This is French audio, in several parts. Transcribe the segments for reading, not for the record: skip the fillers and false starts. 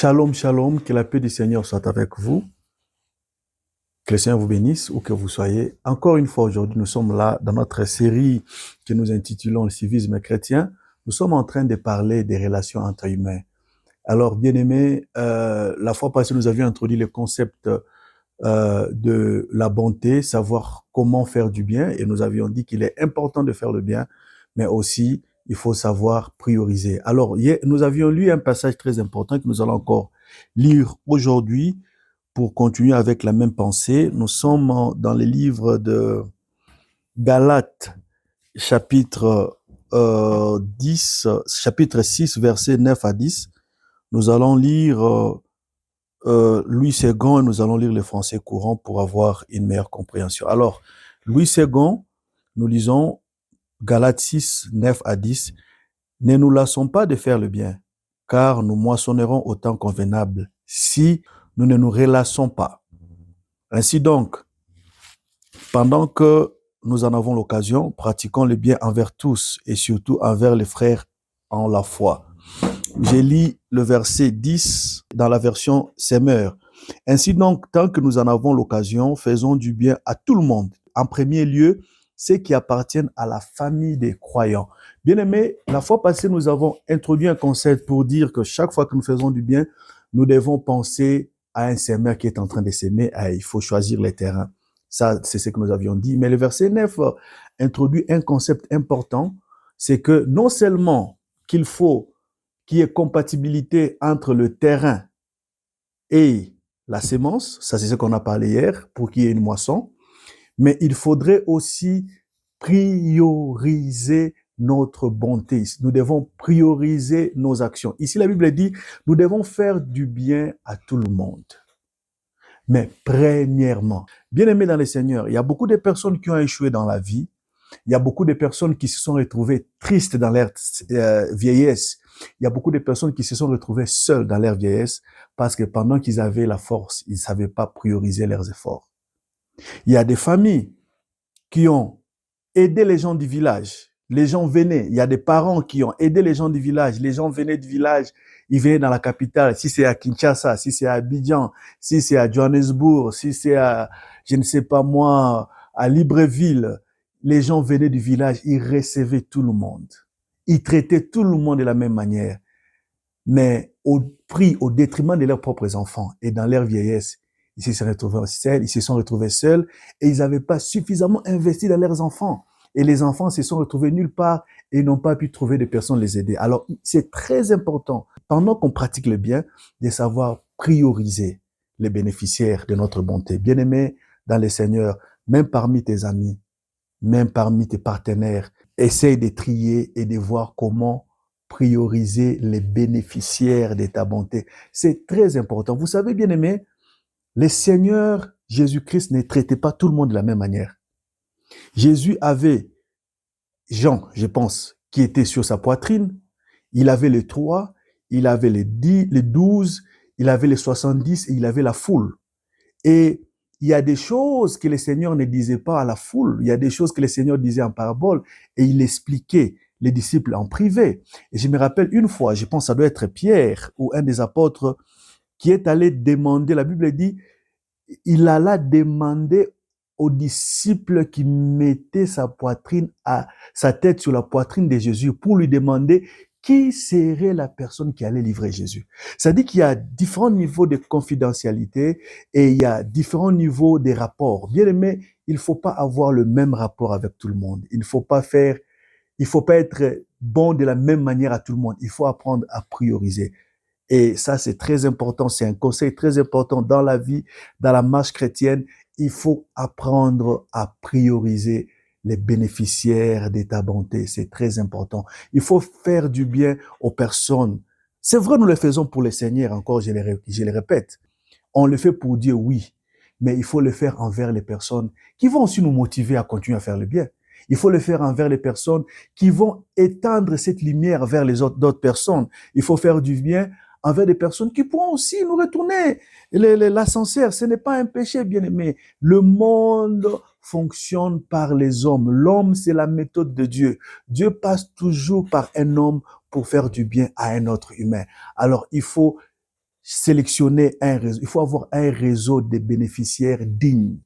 Shalom, shalom, que la paix du Seigneur soit avec vous, que le Seigneur vous bénisse où que vous soyez. Encore une fois aujourd'hui, nous sommes là dans notre série que nous intitulons le civisme chrétien. Nous sommes en train de parler des relations entre humains. Alors, bien aimés, la fois passée, nous avions introduit le concept de la bonté, savoir comment faire du bien, et nous avions dit qu'il est important de faire le bien, mais aussi il faut savoir prioriser. Alors, nous avions lu un passage très important que nous allons encore lire aujourd'hui pour continuer avec la même pensée. Nous sommes dans les livres de Galates, chapitre 10, chapitre 6, versets 9 à 10. Nous allons lire Louis II et nous allons lire le français courant pour avoir une meilleure compréhension. Alors, Louis II, nous lisons Galates 6, 9 à 10. Ne nous lassons pas de faire le bien, car nous moissonnerons au temps convenable si nous ne nous relâchons pas. Ainsi donc, pendant que nous en avons l'occasion, pratiquons le bien envers tous et surtout envers les frères en la foi. J'ai lu le verset 10 dans la version Semeur. Ainsi donc, tant que nous en avons l'occasion, faisons du bien à tout le monde. En premier lieu, ceux qui appartiennent à la famille des croyants. Bien-aimés, la fois passée, nous avons introduit un concept pour dire que chaque fois que nous faisons du bien, nous devons penser à un semeur qui est en train de s'aimer. Il faut choisir les terrains. Ça, c'est ce que nous avions dit. Mais le verset 9 introduit un concept important, c'est que non seulement qu'il faut qu'il y ait compatibilité entre le terrain et la sémence, ça c'est ce qu'on a parlé hier, pour qu'il y ait une moisson, mais il faudrait aussi prioriser notre bonté. Nous devons prioriser nos actions. Ici, la Bible dit, nous devons faire du bien à tout le monde. Mais premièrement, bien aimés dans le Seigneur, il y a beaucoup de personnes qui ont échoué dans la vie. Il y a beaucoup de personnes qui se sont retrouvées tristes dans leur vieillesse. Il y a beaucoup de personnes qui se sont retrouvées seules dans leur vieillesse parce que pendant qu'ils avaient la force, ils ne savaient pas prioriser leurs efforts. Il y a des familles qui ont aidé les gens du village. Les gens venaient. Il y a des parents qui ont aidé les gens du village. Les gens venaient du village. Ils venaient dans la capitale. Si c'est à Kinshasa, si c'est à Abidjan, si c'est à Johannesburg, si c'est à, je ne sais pas moi, à Libreville. Les gens venaient du village. Ils recevaient tout le monde. Ils traitaient tout le monde de la même manière. Mais au prix, au détriment de leurs propres enfants et dans leur vieillesse, ils se sont retrouvés seuls et ils n'avaient pas suffisamment investi dans leurs enfants. Et les enfants se sont retrouvés nulle part et n'ont pas pu trouver de personnes les aider. Alors, c'est très important, pendant qu'on pratique le bien, de savoir prioriser les bénéficiaires de notre bonté. Bien-aimés dans le Seigneur, même parmi tes amis, même parmi tes partenaires, essaye de trier et de voir comment prioriser les bénéficiaires de ta bonté. C'est très important. Vous savez, bien-aimés, le Seigneur Jésus-Christ ne traitait pas tout le monde de la même manière. Jésus avait Jean, je pense, qui était sur sa poitrine. Il avait les 3, il avait les 10, les 12, il avait les 70 et il avait la foule. Et il y a des choses que le Seigneur ne disait pas à la foule. Il y a des choses que le Seigneur disait en parabole et il expliquait les disciples en privé. Et je me rappelle une fois, je pense que ça doit être Pierre ou un des apôtres qui est allé demander, la Bible dit, il alla demander aux disciples qui mettaient sa tête sur la poitrine de Jésus pour lui demander qui serait la personne qui allait livrer Jésus. Ça dit qu'il y a différents niveaux de confidentialité et il y a différents niveaux de rapports. Bien aimé, il ne faut pas avoir le même rapport avec tout le monde. Il ne faut pas être bon de la même manière à tout le monde. Il faut apprendre à prioriser. Et ça, c'est très important. C'est un conseil très important dans la vie, dans la marche chrétienne. Il faut apprendre à prioriser les bénéficiaires de ta bonté. C'est très important. Il faut faire du bien aux personnes. C'est vrai, nous le faisons pour le Seigneur, encore, je le répète. On le fait pour Dieu, oui. Mais il faut le faire envers les personnes qui vont aussi nous motiver à continuer à faire le bien. Il faut le faire envers les personnes qui vont étendre cette lumière vers les d'autres personnes. Il faut faire du bien envers des personnes qui pourront aussi nous retourner l'ascenseur. Ce n'est pas un péché, bien aimé. Le monde fonctionne par les hommes. L'homme, c'est la méthode de Dieu. Dieu passe toujours par un homme pour faire du bien à un autre humain. Alors, il faut sélectionner un réseau. Il faut avoir un réseau de bénéficiaires dignes.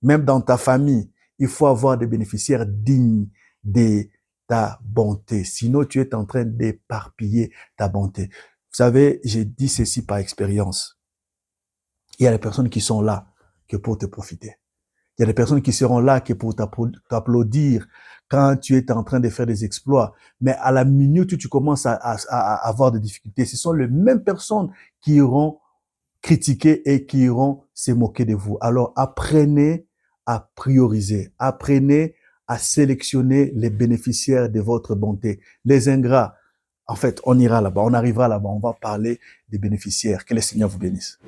Même dans ta famille, il faut avoir des bénéficiaires dignes de ta bonté. Sinon, tu es en train d'éparpiller ta bonté. Vous savez, j'ai dit ceci par expérience. Il y a des personnes qui sont là que pour te profiter. Il y a des personnes qui seront là que pour t'applaudir quand tu es en train de faire des exploits. Mais à la minute où tu commences à avoir des difficultés, ce sont les mêmes personnes qui iront critiquer et qui iront se moquer de vous. Alors apprenez à prioriser, apprenez à sélectionner les bénéficiaires de votre bonté. Les ingrats, en fait, on ira là-bas, on arrivera là-bas, on va parler des bénéficiaires. Que le Seigneur vous bénisse.